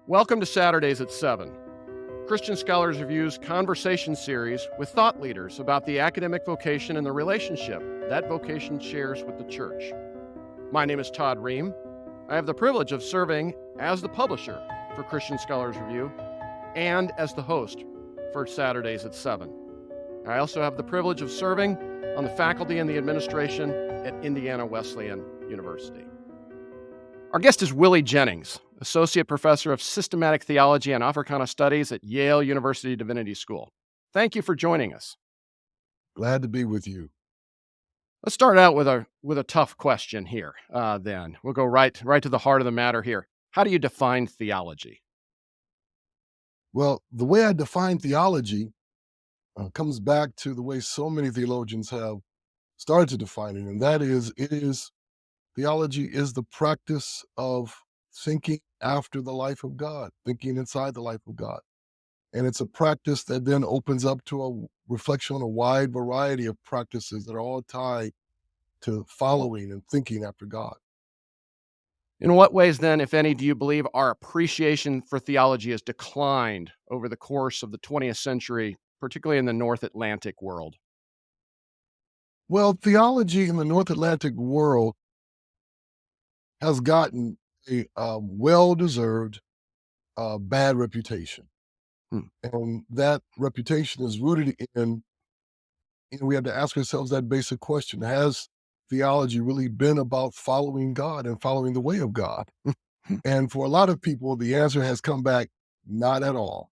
Welcome to Saturdays at 7, Christian Scholars Review's conversation series with thought leaders about the academic vocation and the relationship that vocation shares with the church. My name is Todd Ream. I have the privilege of serving as the publisher for Christian Scholars Review and as the host for Saturdays at 7. I also have the privilege of serving on the faculty and the administration at Indiana Wesleyan University. Our guest is Willie Jennings, Associate Professor of Systematic Theology and Africana Studies at Yale University Divinity School. Thank you for joining us. Glad to be with you. Let's start out with a tough question here. Then we'll go right to the heart of the matter here. How do you define theology? Well, the way I define theology comes back to the way so many theologians have started to define it, and that is, theology is the practice of thinking after the life of God, thinking inside the life of God. And it's a practice that then opens up to a reflection on a wide variety of practices that are all tied to following and thinking after God. In what ways, then, if any, do you believe our appreciation for theology has declined over the course of the 20th century, particularly in the North Atlantic world? Well, theology in the North Atlantic world has gotten a well-deserved bad reputation. And that reputation is rooted in, we have to ask ourselves that basic question: has theology really been about following God and following the way of God? And for a lot of people, the answer has come back, not at all.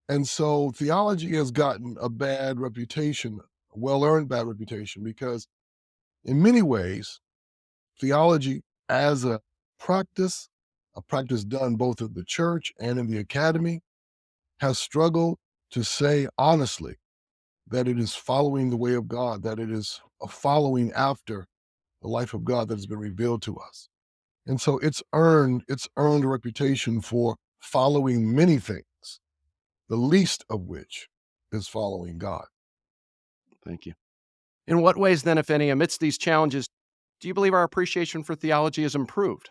And so theology has gotten a bad reputation, a well-earned bad reputation, because in many ways, theology as a practice done both in the church and in the academy, has struggled to say honestly that it is following the way of God, that it is a following after the life of God that has been revealed to us. And so it's earned a reputation for following many things, the least of which is following God. Thank you. In what ways, then, if any, amidst these challenges, do you believe our appreciation for theology has improved?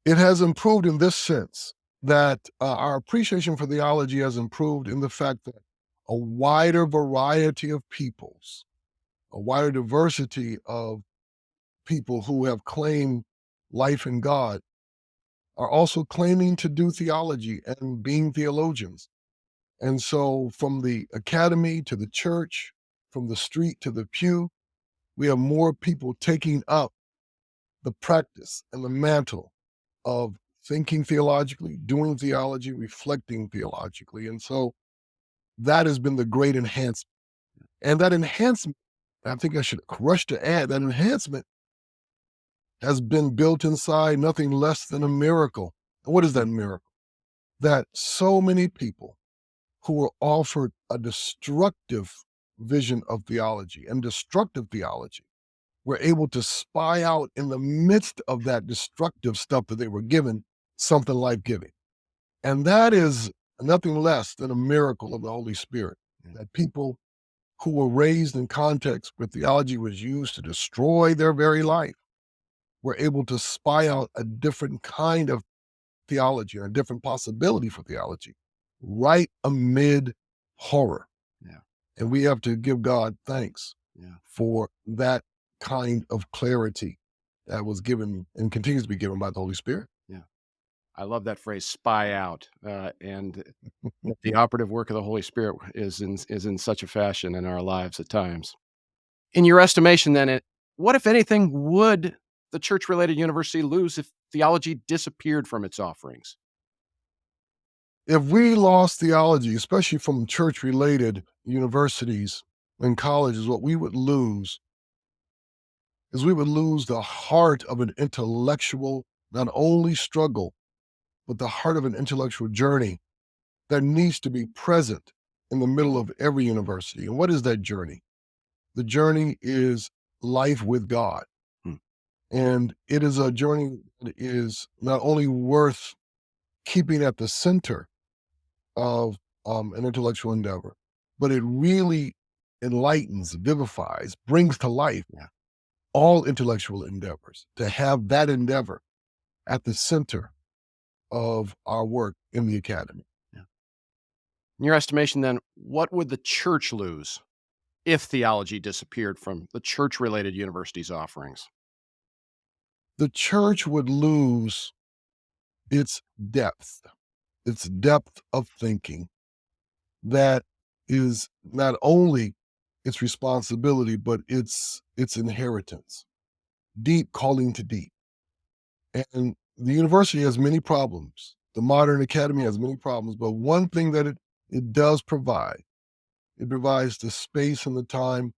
It has improved in this sense, that our appreciation for theology has improved in the fact that a wider variety of peoples, a wider diversity of people who have claimed life in God are also claiming to do theology and being theologians. And so from the academy to the church, from the street to the pew, we have more people taking up the practice and the mantle of thinking theologically, doing theology, reflecting theologically. And so that has been the great enhancement. And that enhancement, I think I should rush to add, that enhancement has been built inside nothing less than a miracle. And what is that miracle? That so many people who were offered a destructive vision of theology and destructive theology were able to spy out in the midst of that destructive stuff that they were given something life-giving. And that is nothing less than a miracle of the Holy Spirit, that people who were raised in contexts where theology was used to destroy their very life were able to spy out a different kind of theology and a different possibility for theology right amid horror. Yeah. And we have to give God thanks for that kind of clarity that was given and continues to be given by the Holy Spirit. Yeah. I love that phrase, spy out. And the operative work of the Holy Spirit is in such a fashion in our lives at times. In your estimation, then, what, if anything, would the church-related university lose if theology disappeared from its offerings? If we lost theology, especially from church-related universities and colleges, what we would lose is we would lose the heart of an intellectual, not only struggle, but the heart of an intellectual journey that needs to be present in the middle of every university. And what is that journey? The journey is life with God. And it is a journey that is not only worth keeping at the center of an intellectual endeavor, but it really enlightens, vivifies, brings to life all intellectual endeavors, to have that endeavor at the center of our work in the academy. In your estimation, then, what would the church lose if theology disappeared from the church-related universities' offerings? The church would lose its depth of thinking that is not only its responsibility, but its inheritance, deep calling to deep. And the university has many problems. The modern academy has many problems, but one thing that it does provide, it provides the space and the time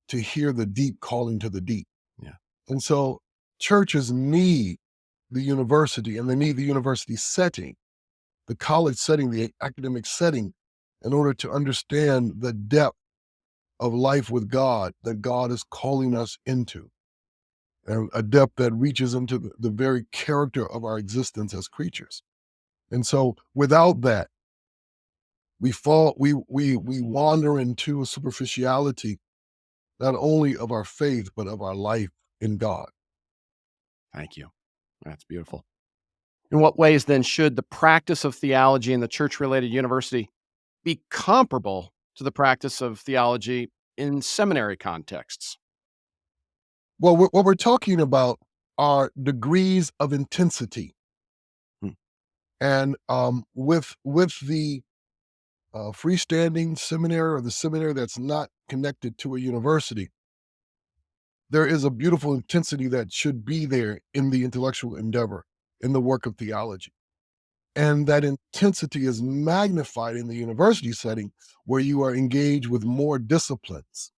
to hear the deep calling to the deep. Yeah. And so churches need the university, and they need the university setting, the college setting, the academic setting, in order to understand the depth of life with God that God is calling us into, and a depth that reaches into the very character of our existence as creatures. And so without that, we wander into a superficiality, not only of our faith, but of our life in God. Thank you. That's beautiful. In what ways, then, should the practice of theology in the church-related university be comparable to the practice of theology in seminary contexts? Well, what we're talking about are degrees of intensity. Hmm. And with the freestanding seminary, or the seminary that's not connected to a university, there is a beautiful intensity that should be there in the intellectual endeavor, in the work of theology. And that intensity is magnified in the university setting, where you are engaged with more disciplines.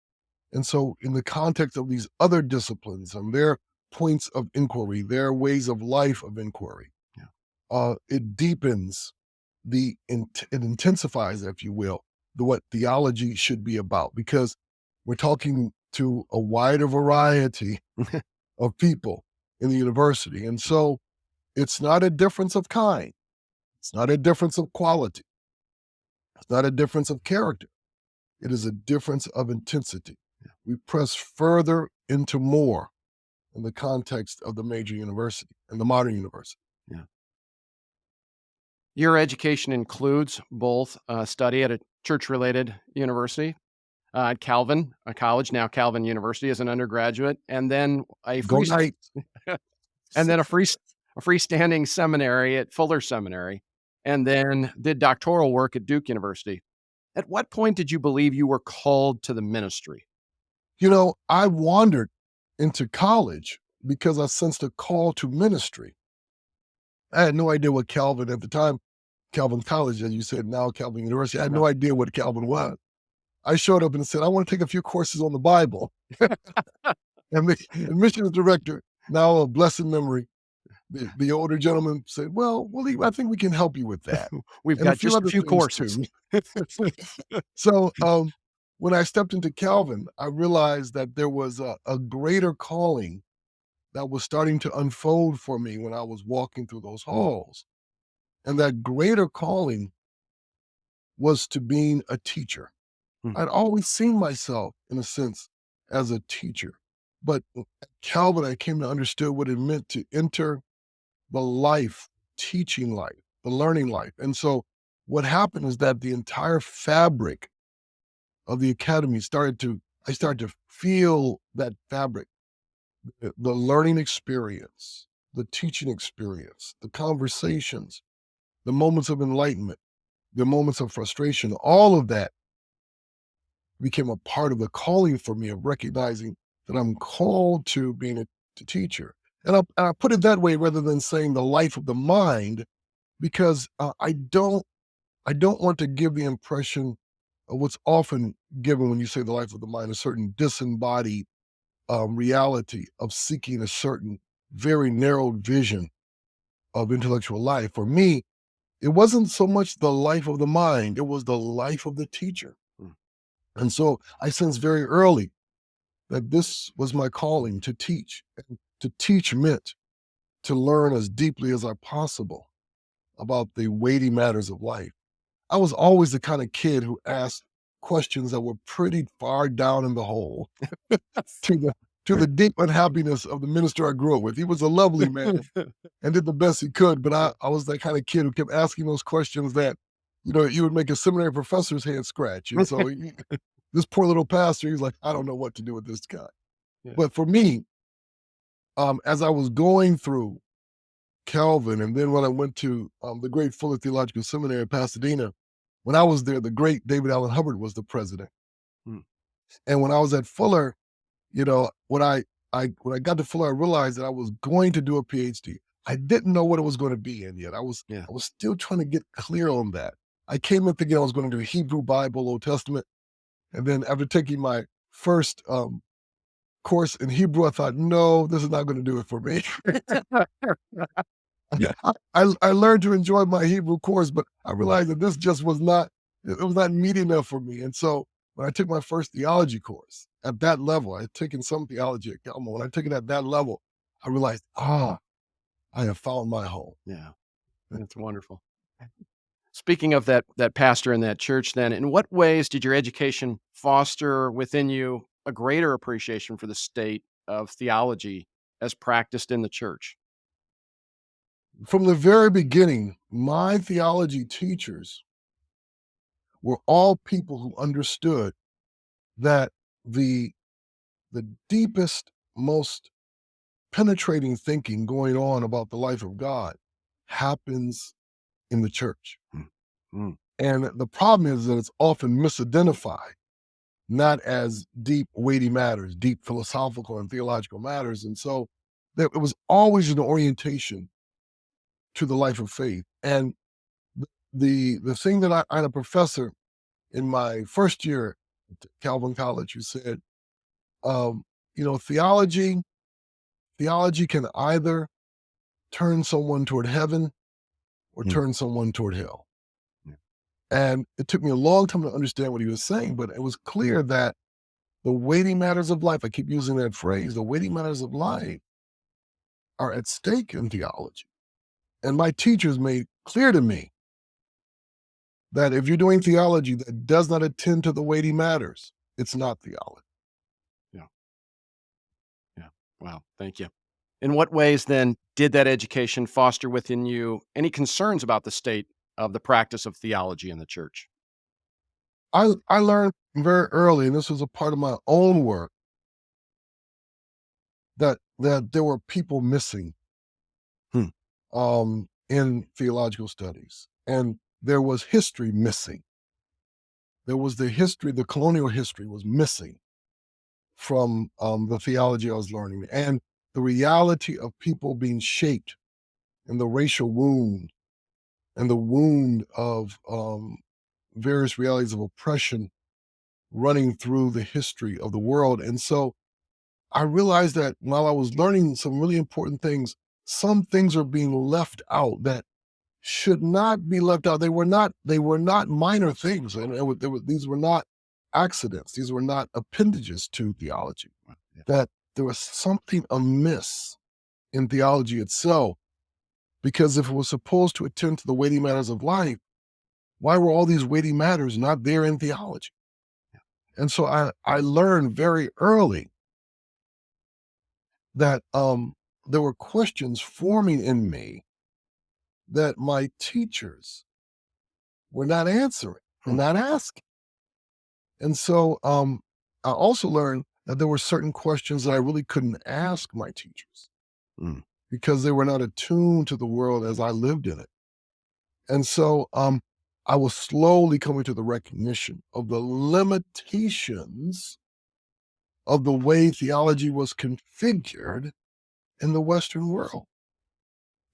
And so, in the context of these other disciplines and their points of inquiry, their ways of life of inquiry, Yeah. It deepens it intensifies, if you will, what theology should be about, because we're talking to a wider variety of people in the university. And so it's not a difference of kind. It's not a difference of quality. It's not a difference of character. It is a difference of intensity. We press further into more in the context of the major university and the modern university. Yeah. Your education includes both study at a church-related university, at Calvin, a college, now Calvin University, as an undergraduate, and then a Go free night. and then a freestanding seminary at Fuller Seminary, and then did doctoral work at Duke University. At what point did you believe you were called to the ministry? You know, I wandered into college because I sensed a call to ministry. I had no idea what Calvin at the time, Calvin College, as you said, now Calvin University. I had no idea what Calvin was. I showed up and said, I want to take a few courses on the Bible. And the admissions director, now of blessed memory, the older gentleman said, well, Willie, I think we can help you with that. We've And a got few just a other few things courses. too. So when I stepped into Calvin, I realized that there was a greater calling that was starting to unfold for me when I was walking through those halls. And that greater calling was to being a teacher. Hmm. I'd always seen myself, in a sense, as a teacher. But at Calvin, I came to understand what it meant to enter the life, teaching life, the learning life. And so what happened is that the entire fabric of the academy I started to feel that fabric, the learning experience, the teaching experience, the conversations, the moments of enlightenment, the moments of frustration, all of that became a part of the calling for me of recognizing that I'm called to being a teacher. And I put it that way rather than saying the life of the mind, because I don't want to give the impression of what's often given when you say the life of the mind, a certain disembodied reality of seeking a certain very narrow vision of intellectual life. For me, it wasn't so much the life of the mind, it was the life of the teacher. Mm. And so I sensed very early that this was my calling to teach. And to teach meant to learn as deeply as I possible about the weighty matters of life. I was always the kind of kid who asked questions that were pretty far down in the hole to to the deep unhappiness of the minister I grew up with. He was a lovely man and did the best he could, but I was that kind of kid who kept asking those questions that, you would make a seminary professor's head scratch. And so this poor little pastor, he's like, I don't know what to do with this guy. Yeah. But for me, as I was going through Calvin, and then when I went to the great Fuller Theological Seminary in Pasadena, when I was there, the great David Allen Hubbard was the president. Hmm. And when I was at Fuller, when I got to Fuller, I realized that I was going to do a PhD. I didn't know what it was going to be in yet. I was still trying to get clear on that. I came in thinking I was going to do Hebrew Bible, Old Testament. And then after taking my first course in Hebrew, I thought, no, this is not going to do it for me. I learned to enjoy my Hebrew course, but I realized that this just was not meaty enough for me. And so when I took my first theology course at that level, I had taken some theology at Calvin. When I took it at that level, I realized, I have found my home. Yeah, that's wonderful. Speaking of that pastor in that church then, in what ways did your education foster within you a greater appreciation for the state of theology as practiced in the church? From the very beginning, my theology teachers were all people who understood that the deepest, most penetrating thinking going on about the life of God happens in the church. Mm-hmm. And the problem is that it's often misidentified, not as deep, weighty matters, deep philosophical and theological matters. And so it was always an orientation to the life of faith. And the thing that I had a professor in my first year at Calvin College who said, theology can either turn someone toward heaven or turn someone toward hell. Yeah. And it took me a long time to understand what he was saying, but it was clear that the weighty matters of life, I keep using that phrase, the weighty matters of life are at stake in theology. And my teachers made clear to me that if you're doing theology that does not attend to the weighty matters, it's not theology. Yeah. Yeah. Wow. Thank you. In what ways then did that education foster within you any concerns about the state of the practice of theology in the church? I learned very early, and this was a part of my own work, that there were people missing in theological studies, and there was history missing. There was the colonial history was missing from the theology I was learning, and the reality of people being shaped in the racial wound and the wound of various realities of oppression running through the history of the world. And so I realized that while I was learning some really important things, some things are being left out that should not be left out. They were not minor things, and these were not accidents. These were not appendages to theology. Yeah. That there was something amiss in theology itself, because if it was supposed to attend to the weighty matters of life, why were all these weighty matters not there in theology? And so I learned very early that there were questions forming in me that my teachers were not answering and not asking. And so I also learned that there were certain questions that I really couldn't ask my teachers because they were not attuned to the world as I lived in it. And so I was slowly coming to the recognition of the limitations of the way theology was configured in the Western world.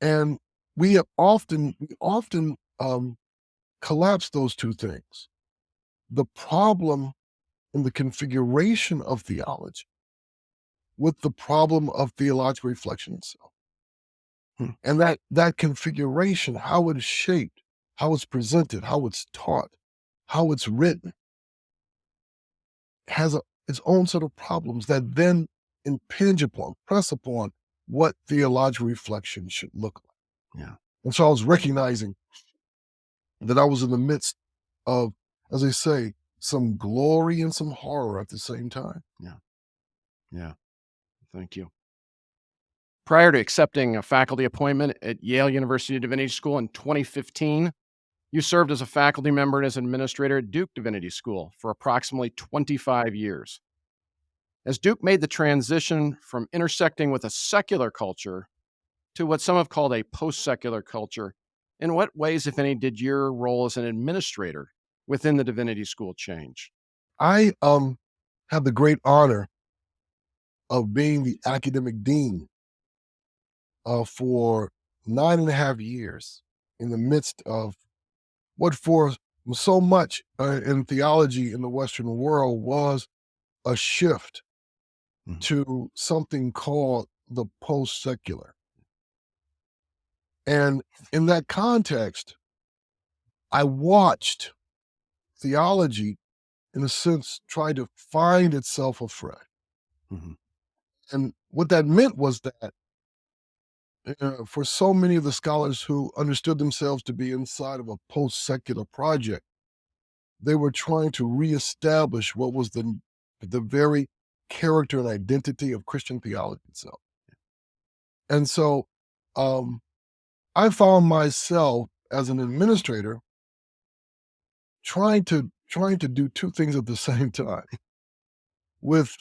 And we often collapse those two things. The problem in the configuration of theology with the problem of theological reflection itself. And that configuration, how it is shaped, how it's presented, how it's taught, how it's written, has its own set of problems that then impinge upon, press upon what theological reflection should look like. Yeah. And so I was recognizing that I was in the midst of, as they say, some glory and some horror at the same time. Yeah. Yeah. Thank you. Prior to accepting a faculty appointment at Yale University Divinity School in 2015, you served as a faculty member and as an administrator at Duke Divinity School for approximately 25 years. As Duke made the transition from intersecting with a secular culture to what some have called a post-secular culture, in what ways, if any, did your role as an administrator within the Divinity School change? I have the great honor of being the academic dean for 9.5 years in the midst of what for so much in theology in the Western world was a shift Mhm. to something called the post-secular. And in that context, I watched theology, in a sense, try to find itself afresh. Mhm. And what that meant was that for so many of the scholars who understood themselves to be inside of a post-secular project, they were trying to reestablish what was the very character and identity of Christian theology itself. And so um, I found myself as an administrator trying to do two things at the same time with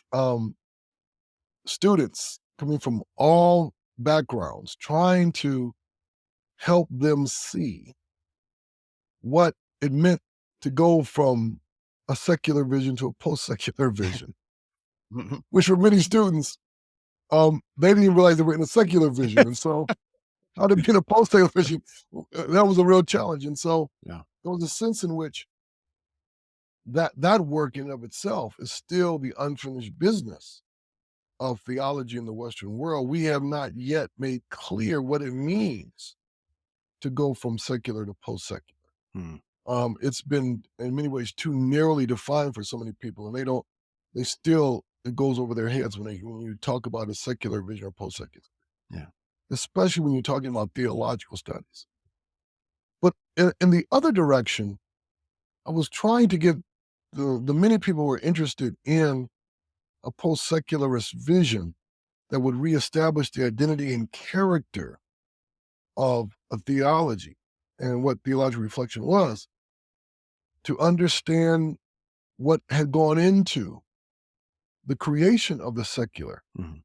students coming from all backgrounds, trying to help them see what it meant to go from a secular vision to a post-secular vision, Mhm. which for many students, they didn't even realize they were in a secular vision. And so how to be in a post-secular vision, that was a real challenge. And so Yeah. there was a sense in which that work in and of itself is still the unfinished business of theology in the Western world. We have not yet made clear what it means to go from secular to post-secular. Hmm. It's been in many ways too narrowly defined for so many people, and they still, it goes over their heads when you talk about a secular vision or post-secular, Yeah. especially when you're talking about theological studies. But in the other direction, I was trying to get the many people who were interested in a post-secularist vision that would reestablish the identity and character of a theology and what theological reflection was, to understand what had gone into the creation of the secular Mhm.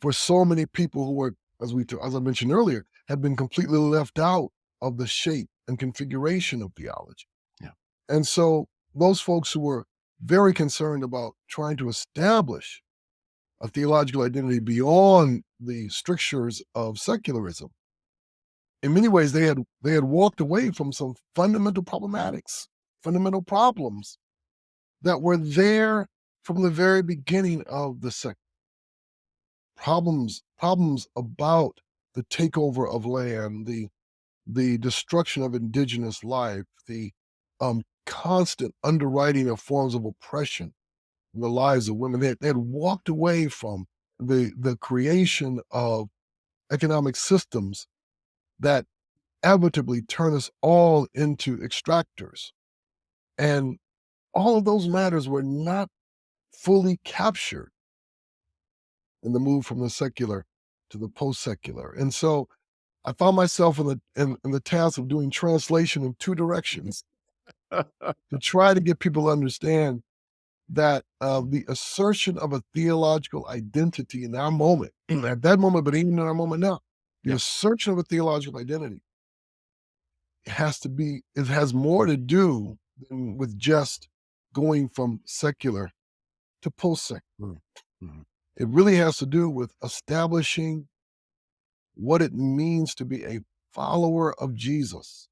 for so many people who were, as I mentioned earlier, had been completely left out of the shape and configuration of theology. Yeah. And so those folks who were very concerned about trying to establish a theological identity beyond the strictures of secularism, in many ways they had walked away from some fundamental problematics, fundamental problems that were there from the very beginning of the sect. Problems about the takeover of land, the destruction of indigenous life, the constant underwriting of forms of oppression in the lives of women. They had walked away from the creation of economic systems that inevitably turn us all into extractors. And all of those matters were not fully captured in the move from the secular to the post-secular. And so I found myself in the task of doing translation in two directions to try to get people to understand that the assertion of a theological identity in our moment, at that moment, but even in our moment now, the Yeah. assertion of a theological identity it has more to do than with just going from secular to post-secular. Mhm. Mhm. It really has to do with establishing what it means to be a follower of Jesus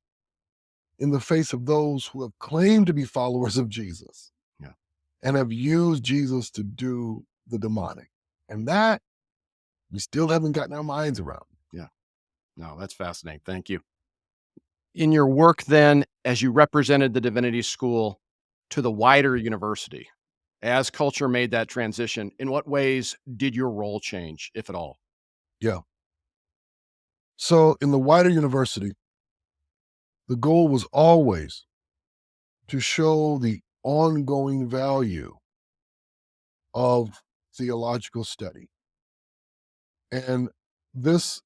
in the face of those who have claimed to be followers of Jesus Yeah. and have used Jesus to do the demonic. And that we still haven't gotten our minds around. Yeah. No, that's fascinating. Thank you. In your work then, as you represented the Divinity School to the wider university, as culture made that transition, in what ways did your role change, if at all? Yeah. So in the wider university, the goal was always to show the ongoing value of theological study. And this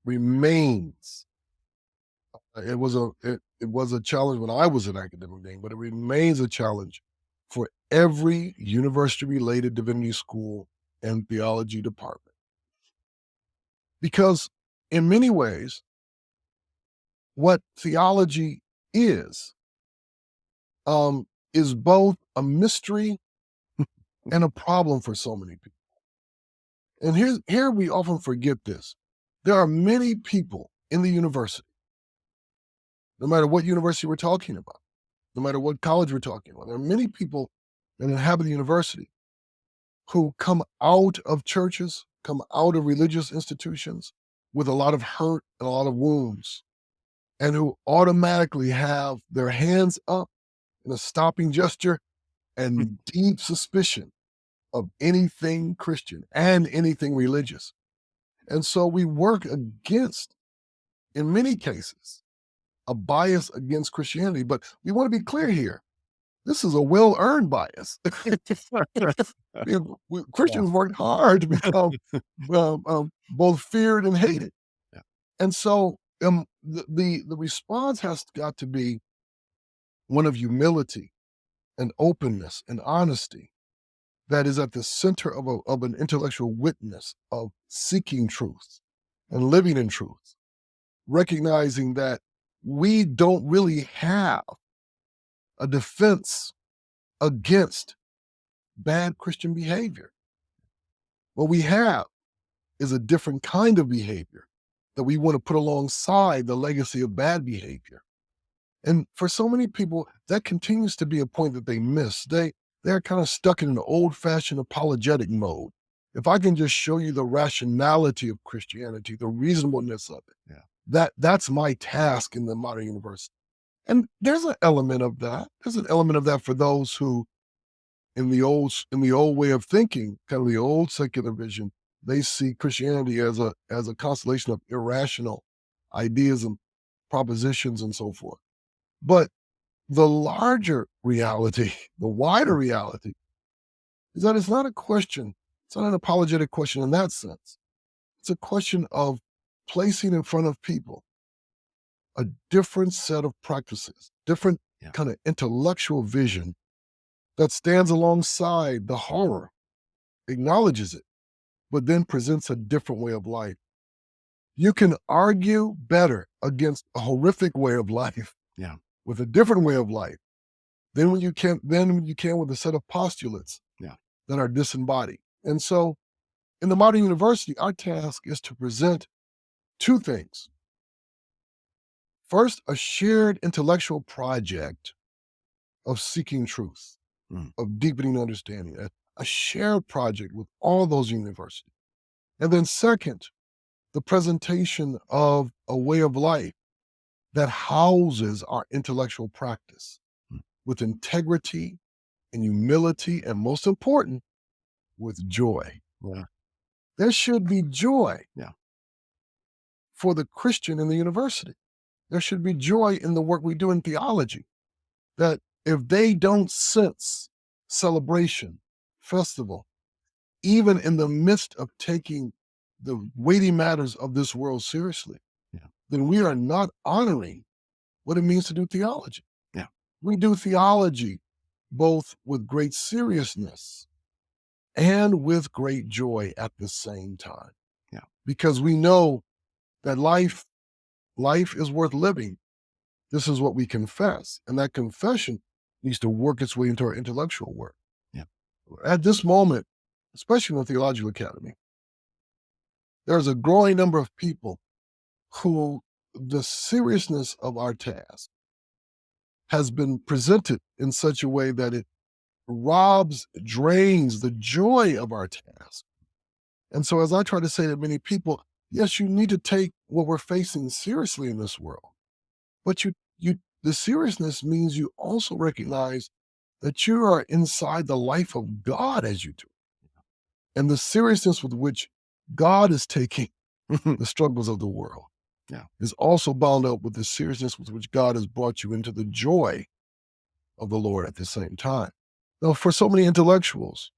remains, it was a challenge when I was an academic dean, but it remains a challenge for every university-related divinity school and theology department. Because in many ways, what theology is both a mystery and a problem for so many people. And here we often forget this. There are many people in the university, no matter what university we're talking about, no matter what college we're talking about, there are many people that inhabit the university who come out of churches, come out of religious institutions with a lot of hurt and a lot of wounds, and who automatically have their hands up in a stopping gesture and deep suspicion of anything Christian and anything religious. And so we work against, in many cases, a bias against Christianity. But we want to be clear here. This is a well-earned bias. Christians worked hard to become both feared and hated. Yeah. And so the response has got to be one of humility and openness and honesty that is at the center of an intellectual witness of seeking truth and living in truth, recognizing that we don't really have a defense against bad Christian behavior. What we have is a different kind of behavior that we want to put alongside the legacy of bad behavior. And for so many people, that continues to be a point that they miss. They're kind of stuck in an old-fashioned apologetic mode. If I can just show you the rationality of Christianity, the reasonableness of it, that's my task in the modern university. And there's an element of that. There's an element of that for those who, in the old way of thinking, kind of the old secular vision, they see Christianity as a constellation of irrational ideas and propositions and so forth. But the larger reality, the wider reality, is that it's not a question, it's not an apologetic question in that sense. It's a question of placing in front of people a different set of practices, different kind of intellectual vision that stands alongside the horror, acknowledges it, but then presents a different way of life. You can argue better against a horrific way of life with a different way of life than when you can with a set of postulates that are disembodied. And so in the modern university, our task is to present two things. First, a shared intellectual project of seeking truth, of deepening understanding, a shared project with all those universities. And then second, the presentation of a way of life that houses our intellectual practice with integrity and humility, and most important, with joy. There should be joy for the Christian in the university. There should be joy in the work we do in theology, that if they don't sense celebration, festival, even in the midst of taking the weighty matters of this world seriously, then we are not honoring what it means to do theology. We do theology both with great seriousness and with great joy at the same time. Because we know that life is worth living. This is what we confess. And that confession needs to work its way into our intellectual work. At this moment, especially in the Theological Academy, there's a growing number of people who the seriousness of our task has been presented in such a way that it drains the joy of our task. And so as I try to say to many people, yes, you need to take what we're facing seriously in this world. But the seriousness means you also recognize that you are inside the life of God as you do. And the seriousness with which God is taking the struggles of the world is also bound up with the seriousness with which God has brought you into the joy of the Lord at the same time. Now, for so many intellectuals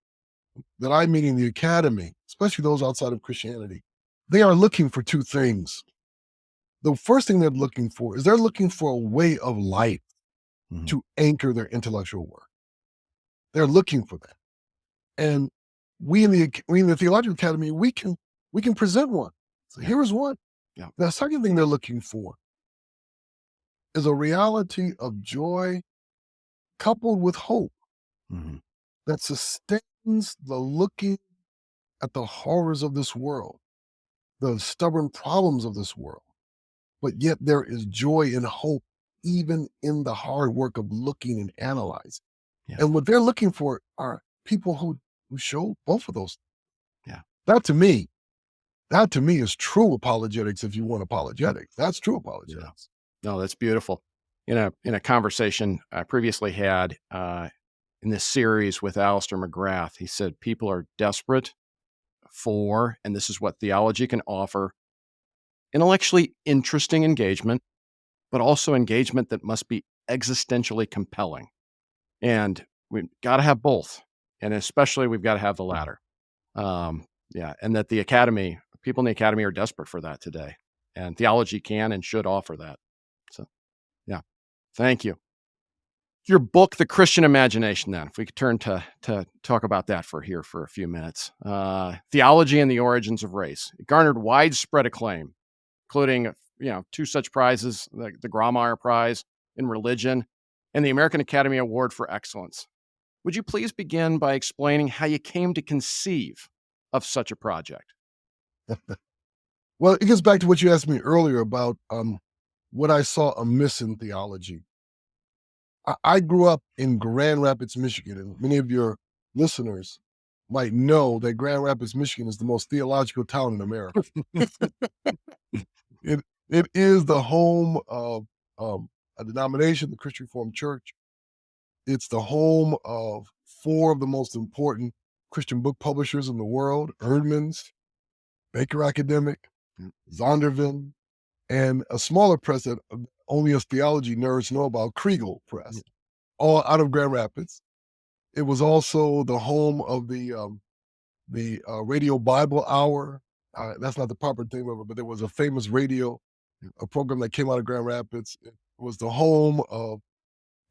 that I meet in the academy, especially those outside of Christianity, they are looking for two things. The first thing they're looking for is they're looking for a way of life to anchor their intellectual work. They're looking for that. And we in the Theological Academy, we can present one. So here is one. Yeah. The second thing they're looking for is a reality of joy coupled with hope that sustains the looking at the horrors of this world, the stubborn problems of this world. But yet there is joy and hope even in the hard work of looking and analyzing. Yeah. And what they're looking for are people who show both of those. Yeah. That to me is true apologetics. If you want apologetics, that's true apologetics. No, that's beautiful. In a conversation I previously had in this series with Alistair McGrath, he said people are desperate for, and this is what theology can offer, intellectually interesting engagement, but also engagement that must be existentially compelling. And we've got to have both. And especially we've got to have the latter. And that the academy, people in the academy are desperate for that today. And theology can and should offer that. So, yeah, thank you. Your book, The Christian Imagination, then, if we could turn to talk about that for a few minutes. Theology and the Origins of Race. It garnered widespread acclaim, including, two such prizes, the Grawemeyer Prize in Religion and the American Academy Award for Excellence. Would you please begin by explaining how you came to conceive of such a project? Well, it gets back to what you asked me earlier about what I saw amiss in theology. I grew up in Grand Rapids, Michigan, and many of your listeners might know that Grand Rapids, Michigan is the most theological town in America. It is the home of a denomination, the Christian Reformed Church. It's the home of four of the most important Christian book publishers in the world: Erdman's, Baker Academic, Zondervan, and a smaller press that only us theology nerds know about, Kriegel Press, all out of Grand Rapids. It was also the home of the Radio Bible Hour. That's not the proper name of it, but there was a famous radio a program that came out of Grand Rapids. It was the home of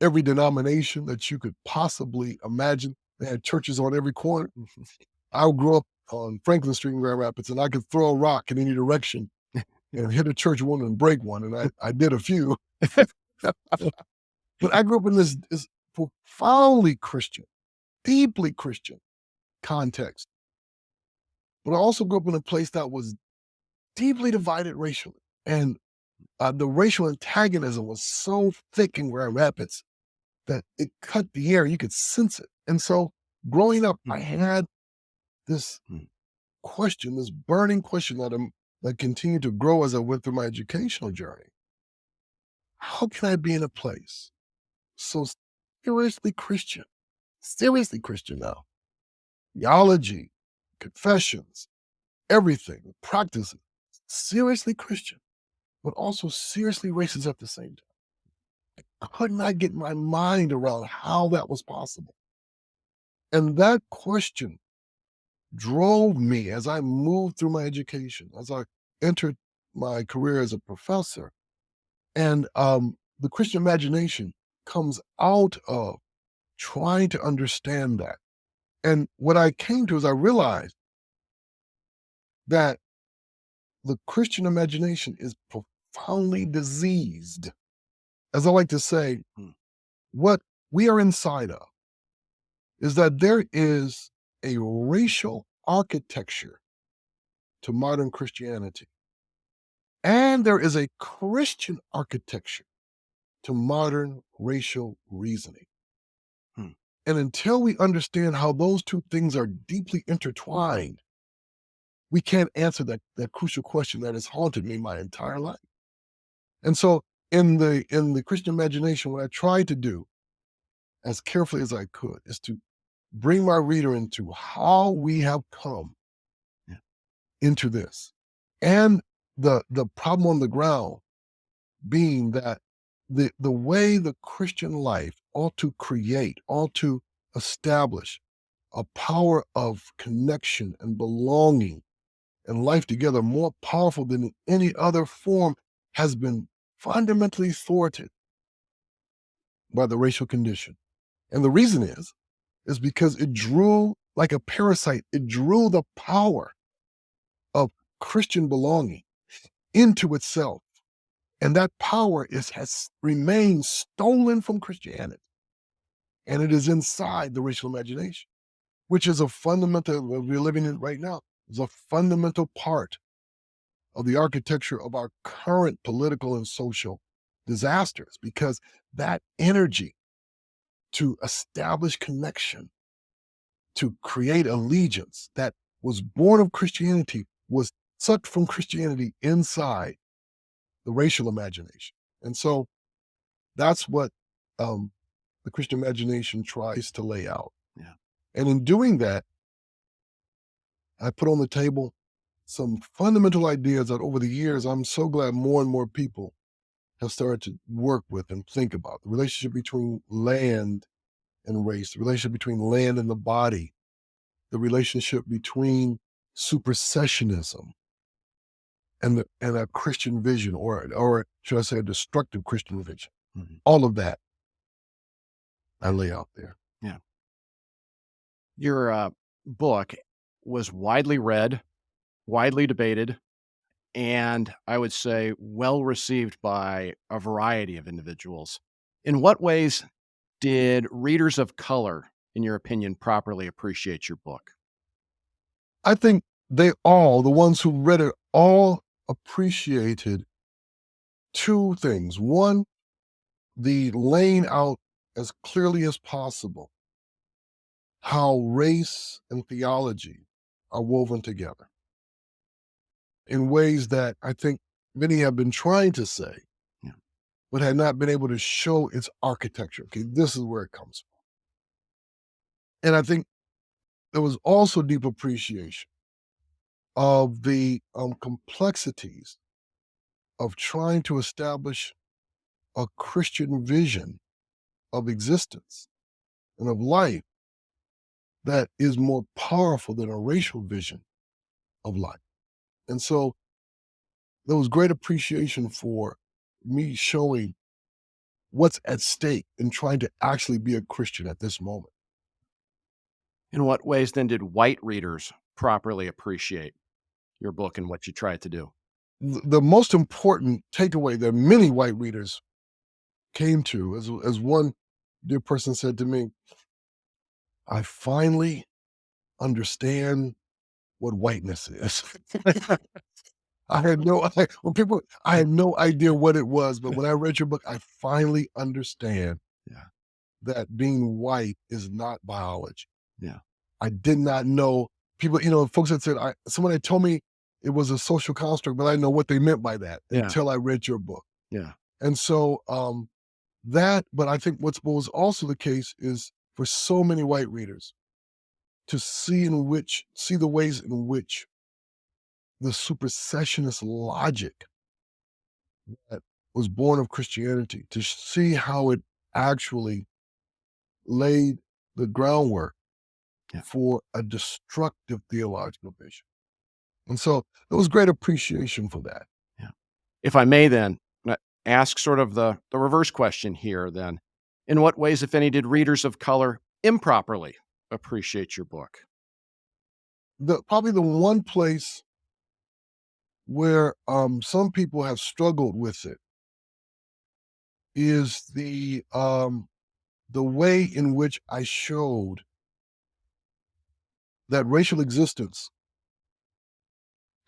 every denomination that you could possibly imagine. They had churches on every corner. I grew up on Franklin Street in Grand Rapids, and I could throw a rock in any direction and hit a church one and break one, and I did a few. But I grew up in this profoundly Christian, deeply Christian context. But I also grew up in a place that was deeply divided racially. And the racial antagonism was so thick in Grand Rapids that it cut the air. You could sense it. And so growing up, I had this question, this burning question that continued to grow as I went through my educational journey. How can I be in a place so seriously Christian now? Theology, confessions, everything, practices, seriously Christian, but also seriously racist at the same time. I could not get my mind around how that was possible. And that question drove me as I moved through my education, as I entered my career as a professor. And the Christian imagination comes out of trying to understand that. And what I came to is I realized that the Christian imagination is profoundly diseased. As I like to say, what we are inside of is that there is a racial architecture to modern Christianity, and there is a Christian architecture to modern racial reasoning. And until we understand how those two things are deeply intertwined, we can't answer that crucial question that has haunted me my entire life. And so in the Christian imagination, what I tried to do as carefully as I could is to bring my reader into how we have come into this. And the problem on the ground being that the way the Christian life ought to establish a power of connection and belonging and life together more powerful than any other form has been fundamentally thwarted by the racial condition. And the reason is because it drew, like a parasite, it drew the power of Christian belonging into itself. And that power has remained stolen from Christianity. And it is inside the racial imagination, which is a fundamental, we're living in right now, is a fundamental part of the architecture of our current political and social disasters, because that energy to establish connection, to create allegiance that was born of Christianity, was sucked from Christianity inside the racial imagination. And so that's what the Christian imagination tries to lay out. Yeah. And in doing that, I put on the table some fundamental ideas that over the years, I'm so glad more and more people have started to work with and think about. The relationship between land and race, the relationship between land and the body, the relationship between supersessionism and a Christian vision, or should I say a destructive Christian vision. Mhm. All of that I lay out there. Yeah. Your book was widely read, widely debated, and I would say well received by a variety of individuals. In what ways did readers of color, in your opinion, properly appreciate your book? I think the ones who read it, all appreciated two things. One, the laying out as clearly as possible how race and theology are woven together in ways that I think many have been trying to say, Yeah. but had not been able to show its architecture. Okay, this is where it comes from. And I think there was also deep appreciation of the complexities of trying to establish a Christian vision of existence and of life that is more powerful than a racial vision of life. And so there was great appreciation for me showing what's at stake in trying to actually be a Christian at this moment. In what ways then did white readers properly appreciate your book and what you tried to do? The most important takeaway that many white readers came to, as one dear person said to me, I finally understand what whiteness is. I had no I had no idea what it was, but when I read your book, I finally understand Yeah. that being white is not biology. Yeah. I did not know people, folks had said, someone had told me it was a social construct, but I didn't know what they meant by that Yeah. until I read your book. Yeah. And so but I think what was also the case is for so many white readers to see the ways in which the supersessionist logic that was born of Christianity, to see how it actually laid the groundwork Yeah. for a destructive theological vision. And so there was great appreciation for that. Yeah. If I may then ask sort of the reverse question here then. In what ways, if any, did readers of color improperly appreciate your book? Probably the one place where some people have struggled with it is the way in which I showed that racial existence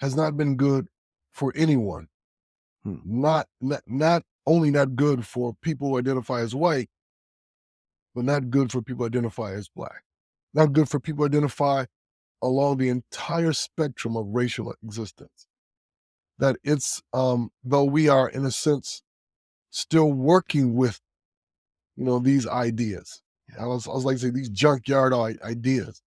has not been good for anyone. Hmm. Not only not good for people who identify as white, but not good for people who identify as black. Not good for people who identify along the entire spectrum of racial existence. That it's though we are in a sense still working with these ideas. Yeah. I was like to say these junkyard ideas.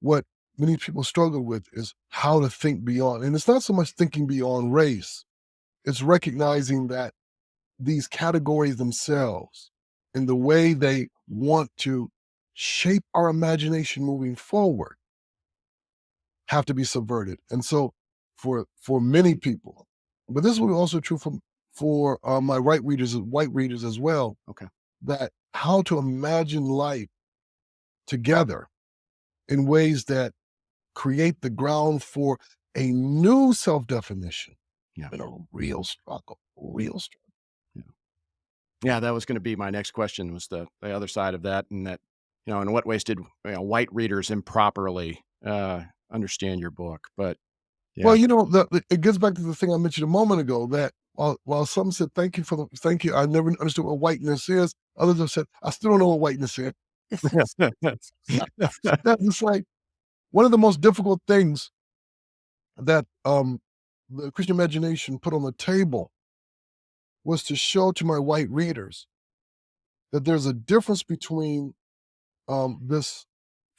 What many people struggle with is how to think beyond, and it's not so much thinking beyond race. It's recognizing that these categories themselves and the way they want to shape our imagination moving forward have to be subverted. And so for many people, but this is also true for my white readers as well, Okay. that how to imagine life together in ways that create the ground for a new self-definition. Yeah. A real struggle. Yeah, that was going to be my next question, was the other side of that, and that, in what ways did white readers improperly understand your book? But yeah. Well, it gets back to the thing I mentioned a moment ago, that while some said, thank you, I never understood what whiteness is, others have said, I still don't know what whiteness is. That's like one of the most difficult things that the Christian imagination put on the table was to show to my white readers that there's a difference between this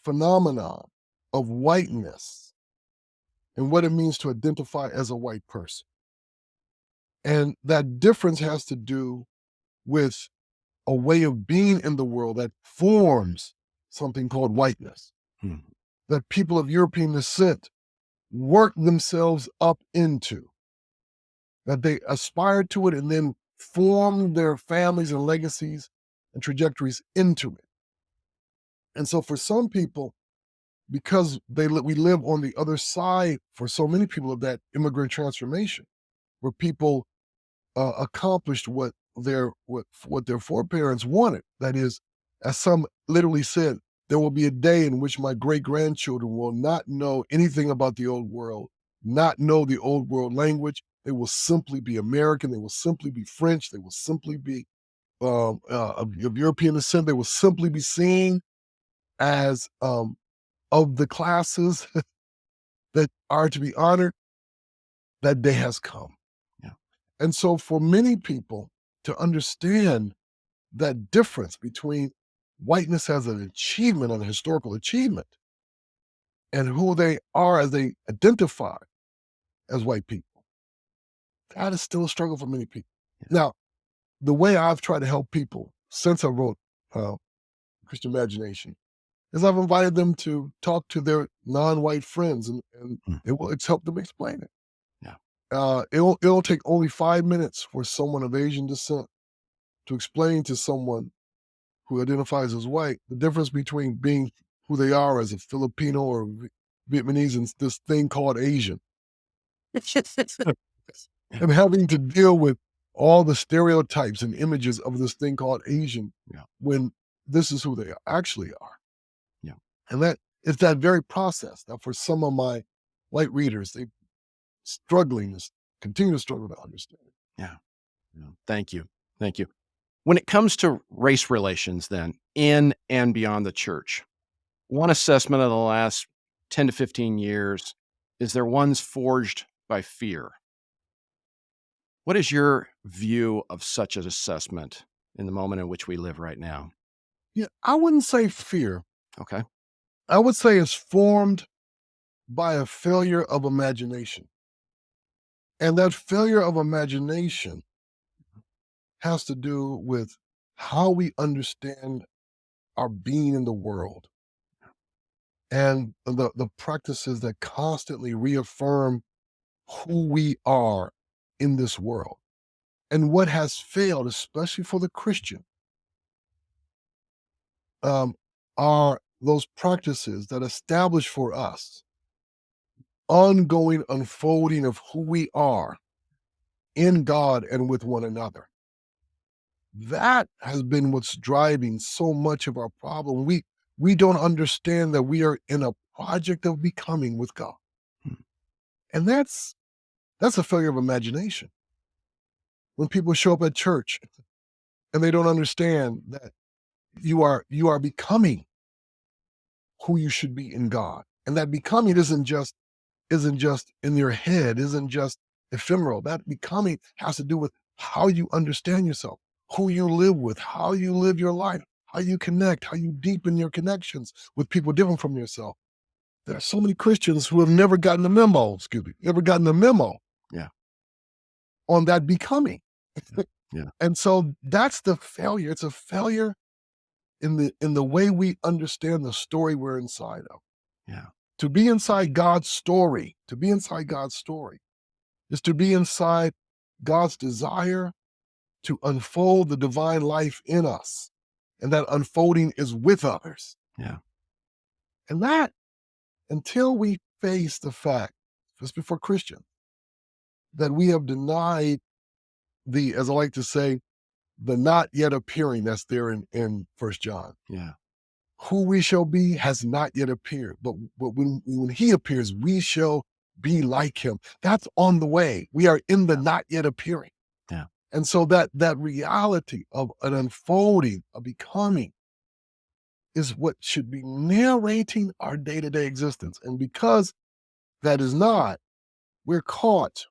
phenomenon of whiteness and what it means to identify as a white person. And that difference has to do with a way of being in the world that forms something called whiteness, that people of European descent work themselves up into, that they aspire to it and then form their families and legacies and trajectories into it. And so for some people, because we live on the other side, for so many people, of that immigrant transformation, where people accomplished what their foreparents wanted. That is, as some literally said, there will be a day in which my great-grandchildren will not know anything about the old world, not know the old world language. They will simply be American. They will simply be French. They will simply be of European descent. They will simply be seen as of the classes that are to be honored. That day has come. Yeah. And so for many people to understand that difference between whiteness as an achievement, an historical achievement, and who they are as they identify as white people, that is still a struggle for many people. Yeah. Now, the way I've tried to help people since I wrote Christian Imagination is I've invited them to talk to their non-white friends, and it's helped them explain it. Yeah. It'll take only 5 minutes for someone of Asian descent to explain to someone who identifies as white the difference between being who they are as a Filipino or Vietnamese and this thing called Asian. And having to deal with all the stereotypes and images of this thing called Asian, when this is who they actually are. Yeah. And that it's that very process that for some of my white readers, they continue to struggle to understand. Yeah. Thank you. When it comes to race relations, then, in and beyond the church, one assessment of the last 10 to 15 years is they're ones forged by fear. What is your view of such an assessment in the moment in which we live right now? Yeah, I wouldn't say fear. Okay. I would say it's formed by a failure of imagination. And that failure of imagination has to do with how we understand our being in the world and the practices that constantly reaffirm who we are in this world. And what has failed, especially for the Christian, are those practices that establish for us ongoing unfolding of who we are in God and with one another. That has been what's driving so much of our problem. We don't understand that we are in a project of becoming with God. And that's a failure of imagination. When people show up at church and they don't understand that you are becoming who you should be in God. And that becoming isn't just in your head, isn't just ephemeral. That becoming has to do with how you understand yourself, who you live with, how you live your life, how you connect, how you deepen your connections with people different from yourself. There are so many Christians who have never gotten the memo, Yeah. on that becoming. Yeah. And so that's the failure. It's a failure in the way we understand the story we're inside of. Yeah. To be inside God's story, is to be inside God's desire to unfold the divine life in us. And that unfolding is with others. Yeah. And that, until we face the fact, just before Christian, that we have denied as I like to say, the not yet appearing that's there in 1 John. Yeah. Who we shall be has not yet appeared, but when he appears, we shall be like him. That's on the way. We are in the not yet appearing. Yeah. And so that reality of an unfolding, a becoming, is what should be narrating our day-to-day existence. And because that is not, we're caught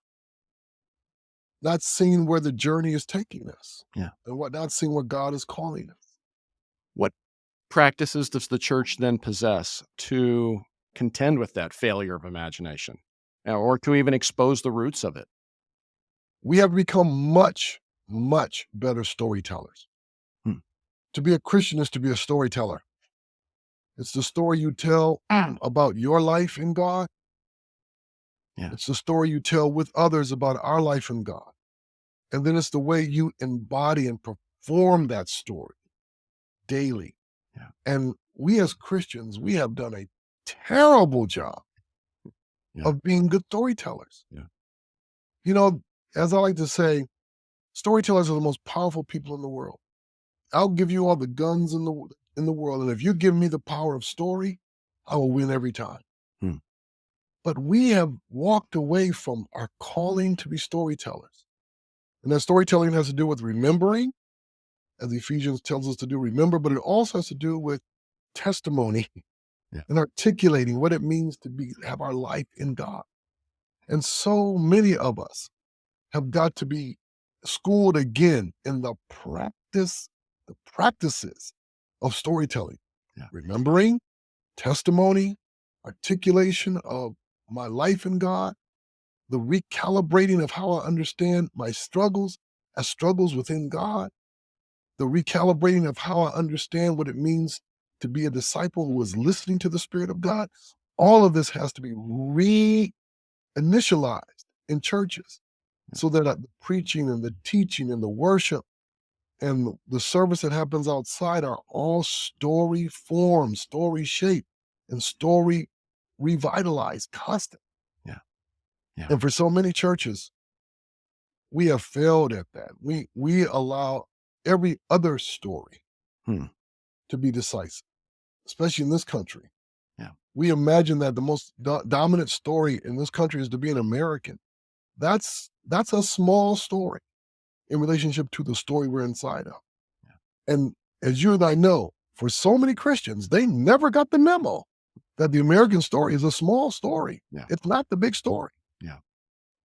not seeing where the journey is taking us. Yeah. And not seeing where God is calling us. What practices does the church then possess to contend with that failure of imagination, or to even expose the roots of it? We have become much, much better storytellers. To be a Christian is to be a storyteller. It's the story you tell about your life in God. Yeah. It's the story you tell with others about our life in God. And then it's the way you embody and perform that story daily. Yeah. And we as Christians, we have done a terrible job of being good storytellers. Yeah. You know, as I like to say, storytellers are the most powerful people in the world. I'll give you all the guns in the world, and if you give me the power of story, I will win every time. But we have walked away from our calling to be storytellers. And that storytelling has to do with remembering, as Ephesians tells us to do, remember, but it also has to do with testimony and articulating what it means to have our life in God. And so many of us have got to be schooled again in the practices of storytelling, remembering, testimony, articulation of my life in God, the recalibrating of how I understand my struggles as struggles within God, the recalibrating of how I understand what it means to be a disciple who is listening to the Spirit of God. All of this has to be reinitialized in churches so that the preaching and the teaching and the worship and the service that happens outside are all story formed, story shaped, and story revitalized, constant. And for so many churches, we have failed at that. We allow every other story to be decisive, especially in this country. We imagine that the most dominant story in this country is to be an American. That's a small story in relationship to the story we're inside of. And as you and I know, for so many Christians, they never got the memo that the American story is a small story. It's not the big story.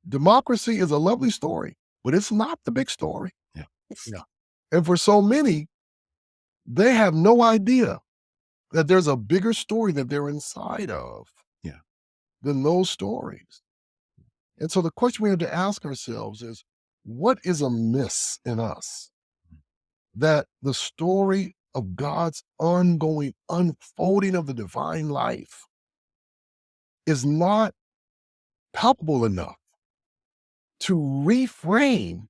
Democracy is a lovely story, but it's not the big story. And for so many, they have no idea that there's a bigger story that they're inside of than those stories. And so the question we have to ask ourselves is, what is amiss in us that the story of God's ongoing unfolding of the divine life is not palpable enough to reframe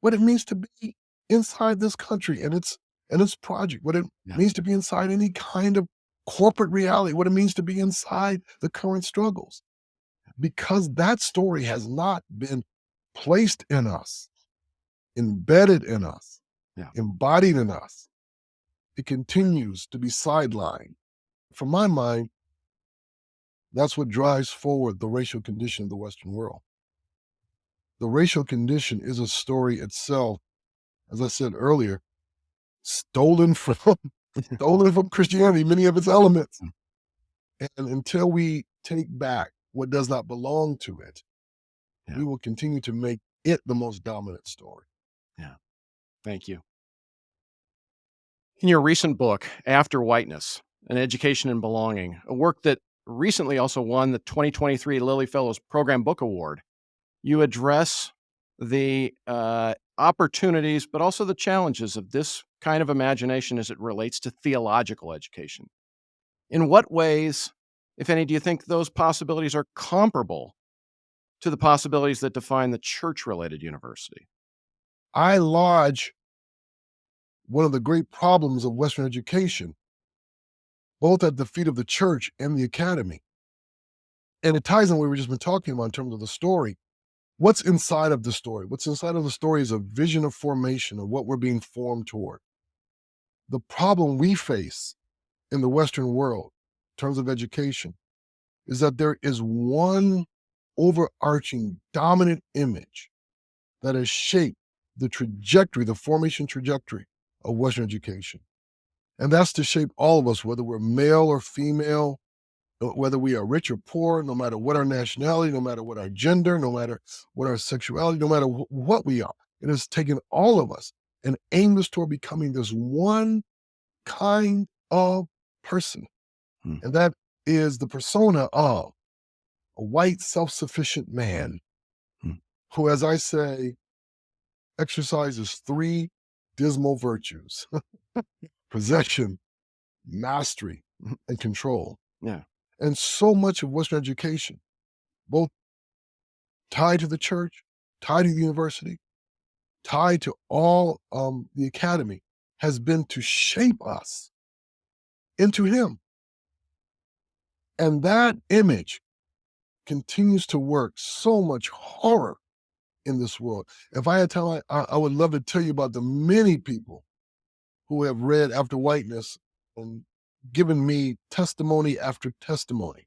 what it means to be inside this country and its project, what it means to be inside any kind of corporate reality, what it means to be inside the current struggles. Because that story has not been placed in us, embedded in us, embodied in us. It continues to be sidelined. From my mind, that's what drives forward the racial condition of the Western world. The racial condition is a story itself, as I said earlier, stolen from Christianity, many of its elements. And until we take back what does not belong to it, we will continue to make it the most dominant story. Thank you. In your recent book, After Whiteness, An Education in Belonging, a work that recently also won the 2023 Lilly Fellows Program Book Award, you address the opportunities, but also the challenges of this kind of imagination as it relates to theological education. In what ways if any, do you think those possibilities are comparable to the possibilities that define the church-related university? I lodge one of the great problems of Western education, both at the feet of the church and the academy. And it ties in what we've just been talking about in terms of the story. What's inside of the story? What's inside of the story is a vision of formation of what we're being formed toward. The problem we face in the Western world in terms of education is that there is one overarching dominant image that has shaped the trajectory, the formation trajectory of Western education. And that's to shape all of us, whether we're male or female, whether we are rich or poor, no matter what our nationality, no matter what our gender, no matter what our sexuality, no matter what we are. It has taken all of us and aimed us toward becoming this one kind of person. Hmm. And that is the persona of a white, self-sufficient man Hmm. who, as I say, exercises three dismal virtues: possession, mastery, and control. Yeah. And so much of Western education, both tied to the church, tied to the university, tied to all the academy, has been to shape us into him. And that image continues to work so much horror in this world. If I had time, I would love to tell you about the many people who have read After Whiteness and given me testimony after testimony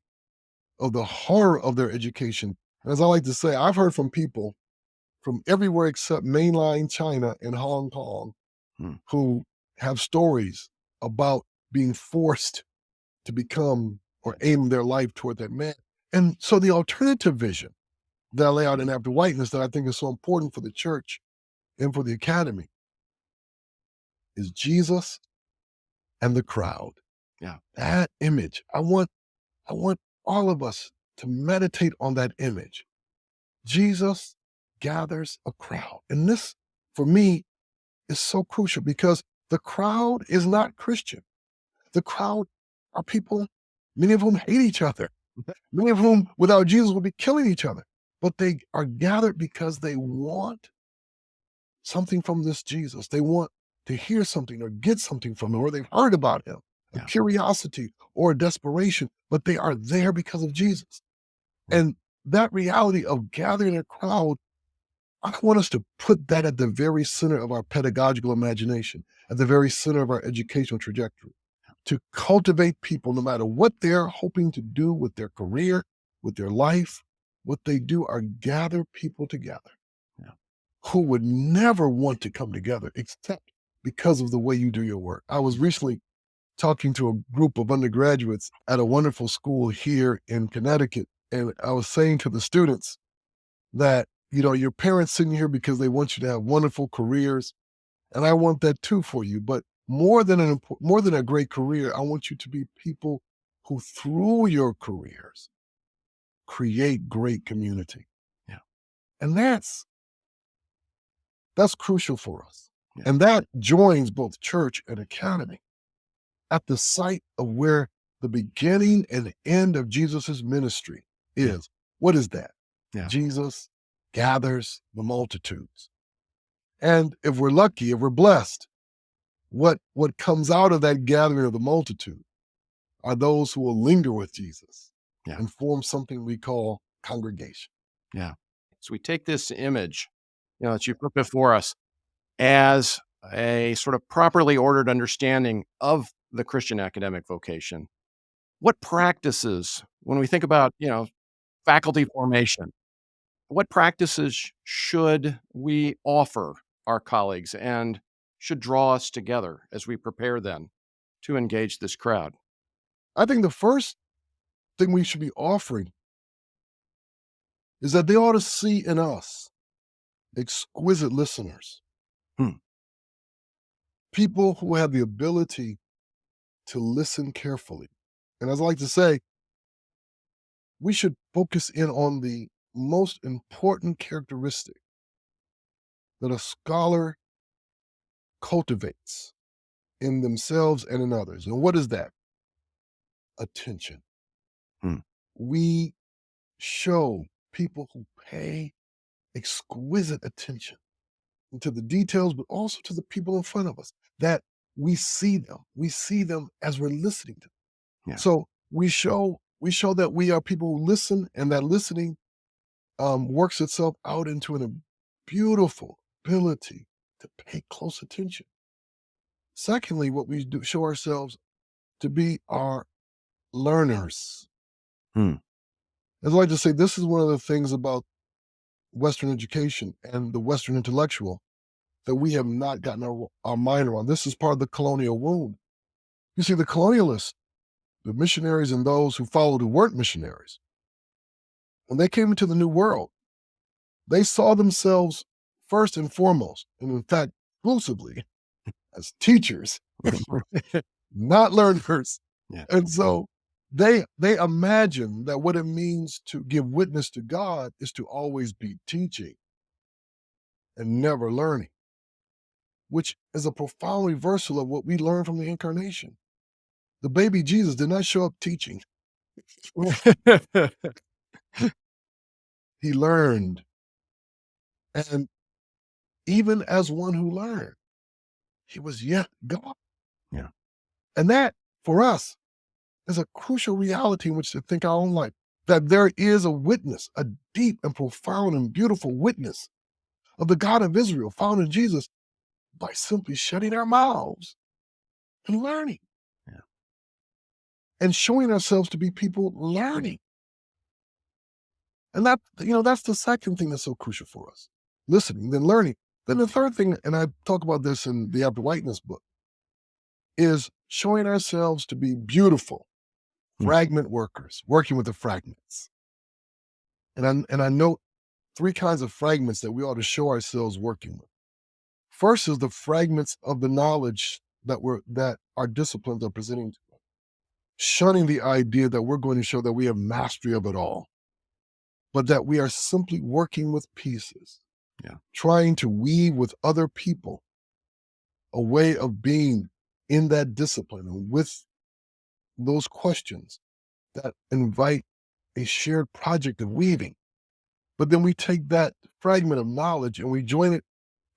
of the horror of their education. And as I like to say, I've heard from people from everywhere except mainline China and Hong Kong Hmm. who have stories about being forced to become or aim their life toward that man. And so the alternative vision that I lay out in After Whiteness that I think is so important for the church and for the academy is Jesus and the crowd. Yeah. That image. I want all of us to meditate on that image. Jesus gathers a crowd. And this, for me, is so crucial because the crowd is not Christian. The crowd are people, many of whom hate each other, many of whom without Jesus would be killing each other. But they are gathered because they want something from this Jesus. They want to hear something or get something from him, or they've heard about him, a Yeah. curiosity or a desperation, but they are there because of Jesus. And that reality of gathering a crowd, I want us to put that at the very center of our pedagogical imagination, at the very center of our educational trajectory, to cultivate people, no matter what they're hoping to do with their career, with their life. What they do are gather people together who would never want to come together except because of the way you do your work. I was recently talking to a group of undergraduates at a wonderful school here in Connecticut. And I was saying to the students that, your parents sitting here because they want you to have wonderful careers. And I want that too for you. But more than a great career, I want you to be people who through your careers create great community. Yeah. And that's crucial for us. Yeah. And that joins both church and academy at the site of where the beginning and end of Jesus's ministry is. Yeah. What is that? Yeah. Jesus gathers the multitudes. And if we're lucky, if we're blessed, what comes out of that gathering of the multitude are those who will linger with Jesus and form something we call congregation. Yeah. So we take this image, that you put before us as a sort of properly ordered understanding of the Christian academic vocation. What practices, when we think about, faculty formation, what practices should we offer our colleagues and should draw us together as we prepare then to engage this crowd? I think the first thing we should be offering is that they ought to see in us exquisite listeners. People who have the ability to listen carefully. And as I like to say, we should focus in on the most important characteristic that a scholar cultivates in themselves and in others. And what is that? Attention. Hmm. We show people who pay exquisite attention to the details, but also to the people in front of us, that we see them. We see them as we're listening to them. Yeah. So we show that we are people who listen, and that listening works itself out into a beautiful ability to pay close attention. Secondly, what we do show ourselves to be are learners. Hmm. As I like to say, this is one of the things about Western education and the Western intellectual that we have not gotten our mind around. This is part of the colonial wound. You see, the colonialists, the missionaries, and those who followed who weren't missionaries, when they came into the New World, they saw themselves first and foremost, and in fact, exclusively, as teachers, not learners. Yeah. And so they imagine that what it means to give witness to God is to always be teaching and never learning, which is a profound reversal of what we learned from the incarnation. The baby Jesus did not show up teaching. He learned. And even as one who learned, he was yet God. Yeah. And that, for us, is a crucial reality in which to think our own life, that there is a witness, a deep and profound and beautiful witness of the God of Israel found in Jesus by simply shutting our mouths and learning. Yeah. And showing ourselves to be people learning. And that's the second thing that's so crucial for us. Listening, then learning. Then the third thing, and I talk about this in the After Whiteness book, is showing ourselves to be beautiful fragment workers, working with the fragments. And I note three kinds of fragments that we ought to show ourselves working with. First is the fragments of the knowledge that our disciplines are presenting to us, shunning the idea that we're going to show that we have mastery of it all, but that we are simply working with pieces, trying to weave with other people a way of being in that discipline and with those questions that invite a shared project of weaving. But then we take that fragment of knowledge and we join it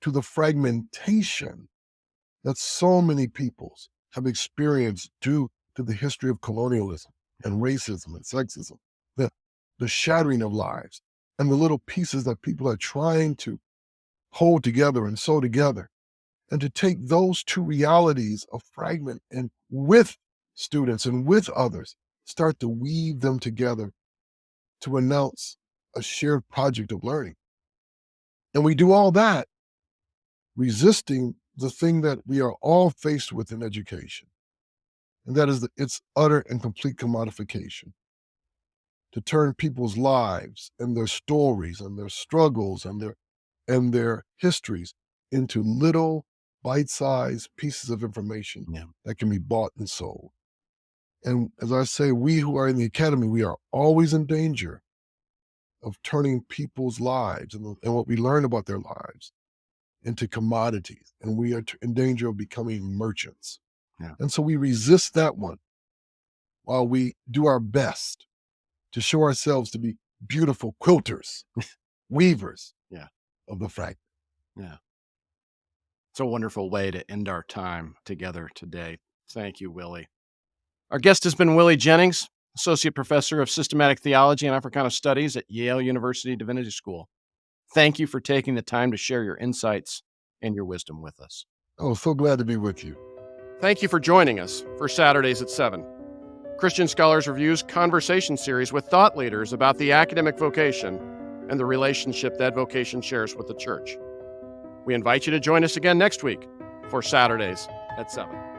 to the fragmentation that so many peoples have experienced due to the history of colonialism and racism and sexism, the shattering of lives and the little pieces that people are trying to hold together and sew together. And to take those two realities of fragment and with students and with others, start to weave them together to announce a shared project of learning. And we do all that resisting the thing that we are all faced with in education. And that is its utter and complete commodification. To turn people's lives and their stories and their struggles and their histories into little bite-sized pieces of information that can be bought and sold. And as I say, we who are in the academy, we are always in danger of turning people's lives and what we learn about their lives into commodities. And we are in danger of becoming merchants. Yeah. And so we resist that one while we do our best to show ourselves to be beautiful quilters, weavers of the fragment. Yeah. It's a wonderful way to end our time together today. Thank you, Willie. Our guest has been Willie Jennings, Associate Professor of Systematic Theology and Africana Studies at Yale University Divinity School. Thank you for taking the time to share your insights and your wisdom with us. Oh, so glad to be with you. Thank you for joining us for Saturdays at 7. Christian Scholars Review's conversation series with thought leaders about the academic vocation and the relationship that vocation shares with the church. We invite you to join us again next week for Saturdays at 7.